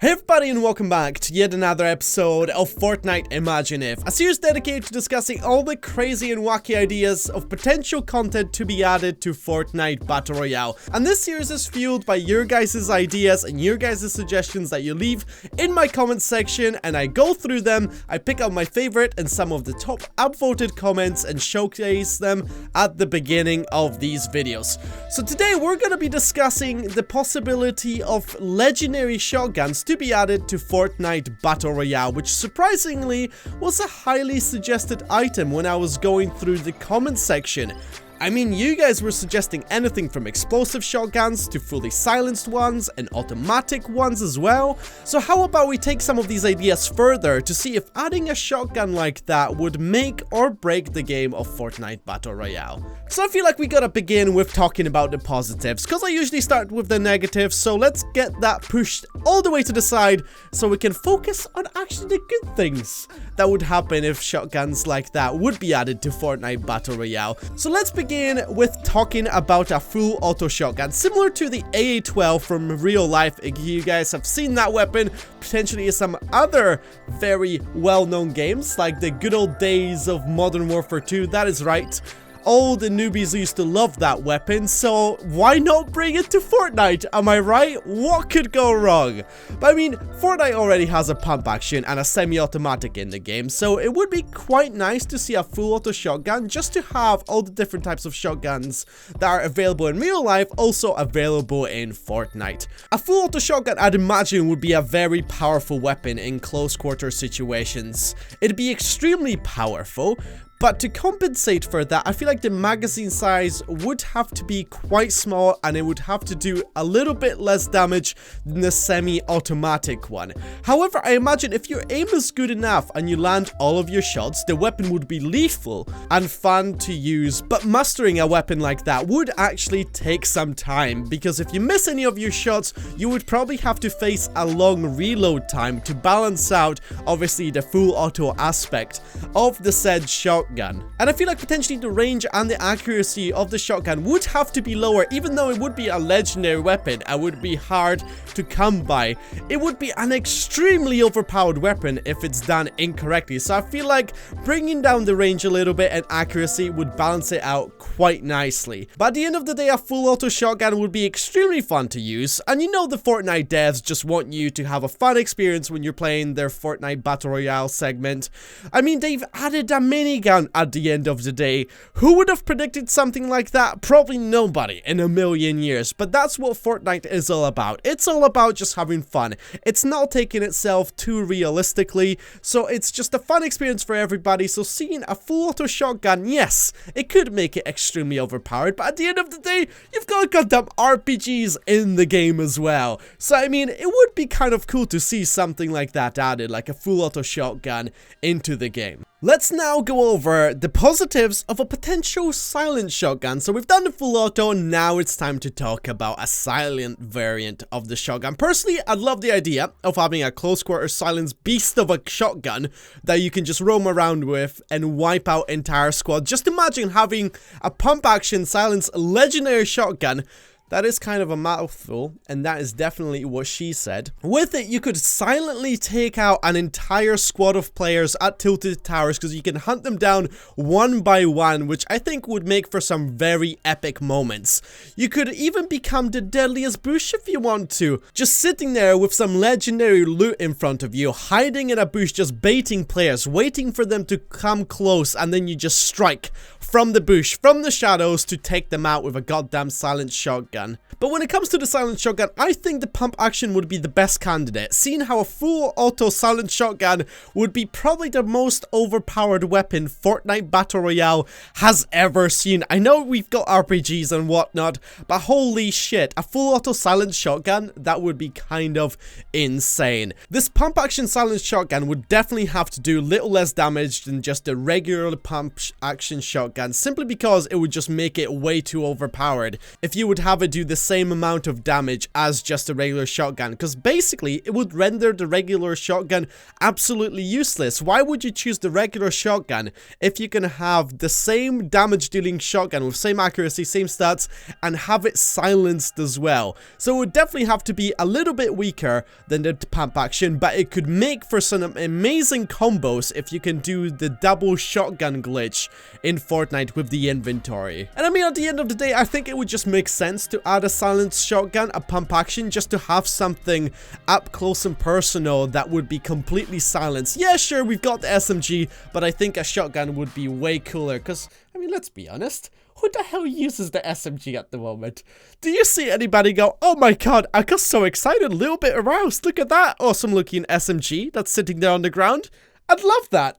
Hey everybody and welcome back to yet another episode of Fortnite Imagine If, a series dedicated to discussing all the crazy and wacky ideas of potential content to be added to Fortnite Battle Royale. And this series is fueled by your guys' ideas and your guys' suggestions that you leave in my comments section, and I go through them, I pick out my favorite and some of the top upvoted comments and showcase them at the beginning of these videos. So today we're going to be discussing the possibility of legendary shotguns to be added to Fortnite Battle Royale, which surprisingly was a highly suggested item when I was going through the comment section. I mean, you guys were suggesting anything from explosive shotguns to fully silenced ones and automatic ones as well. So how about we take some of these ideas further to see if adding a shotgun like that would make or break the game of Fortnite Battle Royale. So I feel like we gotta begin with talking about the positives, because I usually start with the negatives, so let's get that pushed all the way to the side so we can focus on actually the good things that would happen if shotguns like that would be added to Fortnite Battle Royale. So let's begin with talking about a full auto shotgun, similar to the AA-12 from real life. If you guys have seen that weapon, potentially in some other very well-known games, like the good old days of Modern Warfare 2, that is right. All the newbies used to love that weapon, so why not bring it to Fortnite? Am I right? What could go wrong? But I mean, Fortnite already has a pump action and a semi-automatic in the game, so it would be quite nice to see a full auto shotgun, just to have all the different types of shotguns that are available in real life also available in Fortnite. A full auto shotgun, I'd imagine, would be a very powerful weapon in close quarter situations. It'd be extremely powerful. But to compensate for that, I feel like the magazine size would have to be quite small, and it would have to do a little bit less damage than the semi-automatic one. However, I imagine if your aim is good enough and you land all of your shots, the weapon would be lethal and fun to use. But mastering a weapon like that would actually take some time, because if you miss any of your shots, you would probably have to face a long reload time to balance out, obviously, the full auto aspect of the said shotgun. And I feel like potentially the range and the accuracy of the shotgun would have to be lower, even though it would be a legendary weapon and would be hard to come by. It would be an extremely overpowered weapon if it's done incorrectly. So I feel like bringing down the range a little bit and accuracy would balance it out quite nicely. But at the end of the day, a full auto shotgun would be extremely fun to use. And you know the Fortnite devs just want you to have a fun experience when you're playing their Fortnite Battle Royale segment. I mean, they've added a minigun at the end of the day. Who would have predicted something like that? Probably nobody in a million years. But that's what Fortnite is all about. It's all about just having fun. It's not taking itself too realistically, so it's just a fun experience for everybody. So seeing a full auto shotgun, yes, it could make it extremely overpowered, but at the end of the day, you've got goddamn RPGs in the game as well. So I mean, it would be kind of cool to see something like that added, like a full auto shotgun into the game. Let's now go over the positives of a potential silent shotgun. So we've done the full auto, now it's time to talk about a silent variant of the shotgun. Personally, I'd love the idea of having a close quarter silence beast of a shotgun that you can just roam around with and wipe out entire squad. Just imagine having a pump action silence legendary shotgun. That is kind of a mouthful, and that is definitely what she said. With it, you could silently take out an entire squad of players at tilted towers, because you can hunt them down one by one, which I think would make for some very epic moments. You could even become the deadliest bush if you want to. Just sitting there with some legendary loot in front of you, hiding in a bush, just baiting players, waiting for them to come close, and then you just strike from the bush, from the shadows, to take them out with a goddamn silent shotgun. But when it comes to the silent shotgun, I think the pump action would be the best candidate, seeing how a full auto silent shotgun would be probably the most overpowered weapon Fortnite Battle Royale has ever seen. I know we've got RPGs and whatnot, but holy shit, a full auto silent shotgun, that would be kind of insane. This pump action silent shotgun would definitely have to do little less damage than just a regular pump action shotgun, simply because it would just make it way too overpowered. If you would have it do the same amount of damage as just a regular shotgun, because basically it would render the regular shotgun absolutely useless. Why would you choose the regular shotgun if you can have the same damage dealing shotgun with same accuracy, same stats, and have it silenced as well? So it would definitely have to be a little bit weaker than the pump action, but it could make for some amazing combos if you can do the double shotgun glitch in Fortnite with the inventory. And I mean, at the end of the day, I think it would just make sense to add a silenced shotgun, a pump action, just to have something up close and personal that would be completely silenced. Yeah, sure, we've got the SMG, but I think a shotgun would be way cooler, because, I mean, let's be honest, who the hell uses the SMG at the moment? Do you see anybody go, oh my god, I got so excited, a little bit aroused, look at that awesome looking SMG that's sitting there on the ground? I'd love that.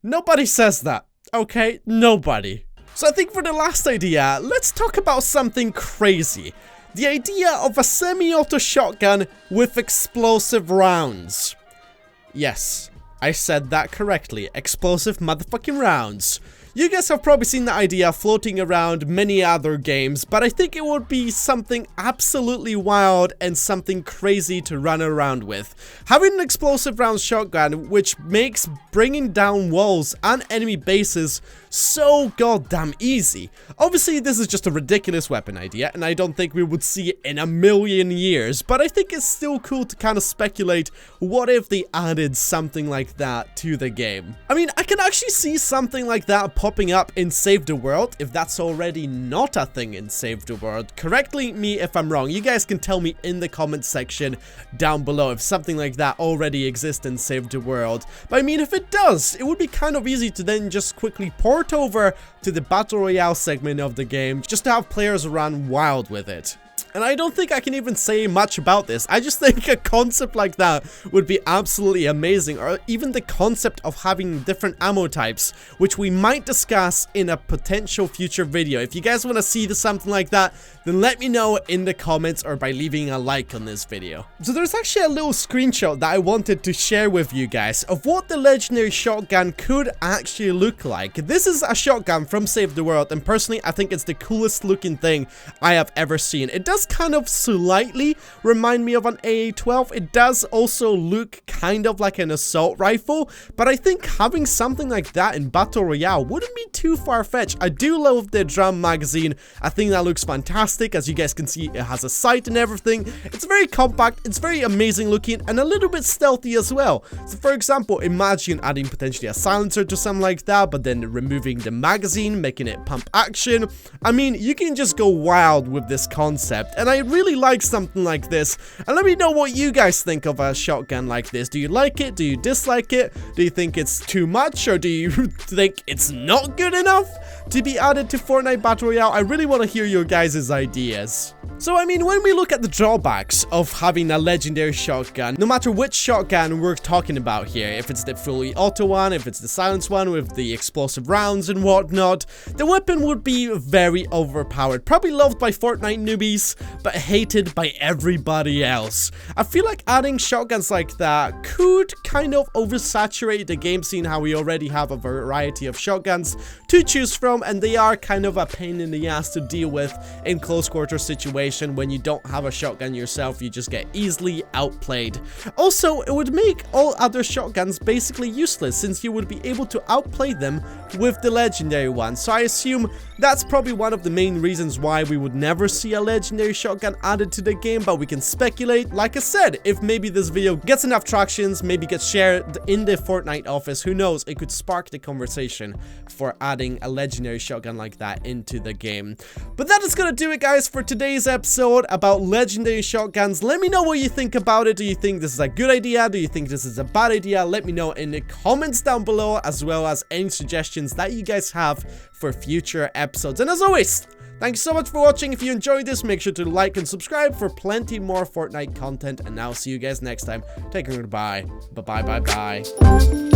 Nobody says that, okay? Nobody. So I think for the last idea, let's talk about something crazy. The idea of a semi-auto shotgun with explosive rounds. Yes, I said that correctly. Explosive motherfucking rounds. You guys have probably seen the idea floating around many other games, but I think it would be something absolutely wild and something crazy to run around with. Having an explosive round shotgun, which makes bringing down walls and enemy bases so goddamn easy. Obviously, this is just a ridiculous weapon idea, and I don't think we would see it in a million years, but I think it's still cool to kind of speculate, what if they added something like that to the game? I mean, I can actually see something like that popping up in Save the World, if that's already not a thing in Save the World. Correctly me if I'm wrong. You guys can tell me in the comment section down below if something like that already exists in Save the World. But I mean, if it does, it would be kind of easy to then just quickly port over to the Battle Royale segment of the game, just to have players run wild with it. And I don't think I can even say much about this. I just think a concept like that would be absolutely amazing, or even the concept of having different ammo types, which we might discuss in a potential future video. If you guys want to see something like that, then let me know in the comments or by leaving a like on this video. So there's actually a little screenshot that I wanted to share with you guys of what the legendary shotgun could actually look like. This is a shotgun from Save the World, and personally I think it's the coolest looking thing I have ever seen. It does kind of slightly remind me of an AA-12. It does also look kind of like an assault rifle, but I think having something like that in Battle Royale wouldn't be too far-fetched. I do love the drum magazine. I think that looks fantastic. As you guys can see, it has a sight and everything. It's very compact, it's very amazing looking, and a little bit stealthy as well. So for example, imagine adding potentially a silencer to something like that, but then removing the magazine, making it pump action. I mean, you can just go wild with this concept, and I really like something like this. And let me know what you guys think of a shotgun like this. Do you like it? Do you dislike it? Do you think it's too much, or do you think it's not good enough to be added to Fortnite Battle Royale? I really want to hear your guys' ideas. So I mean, when we look at the drawbacks of having a legendary shotgun, no matter which shotgun we're talking about here, if it's the fully auto one, if it's the silence one with the explosive rounds and whatnot, the weapon would be very overpowered. Probably loved by Fortnite newbies, but hated by everybody else. I feel like adding shotguns like that could kind of oversaturate the game scene, how we already have a variety of shotguns to choose from, and they are kind of a pain in the ass to deal with in close quarter situations. When you don't have a shotgun yourself, you just get easily outplayed. Also, it would make all other shotguns basically useless, since you would be able to outplay them with the legendary one. So I assume that's probably one of the main reasons why we would never see a legendary shotgun added to the game, but we can speculate. Like I said, if maybe this video gets enough tractions, maybe gets shared in the Fortnite office, who knows, it could spark the conversation for adding a legendary shotgun like that into the game. But that is gonna do it, guys, for today's episode about legendary shotguns. Let me know what you think about it. Do you think this is a good idea? Do you think this is a bad idea? Let me know in the comments down below, as well as any suggestions that you guys have for future episodes. And as always, thank you so much for watching. If you enjoyed this, make sure to like and subscribe for plenty more Fortnite content, and I'll see you guys next time. Take care, goodbye. Bye.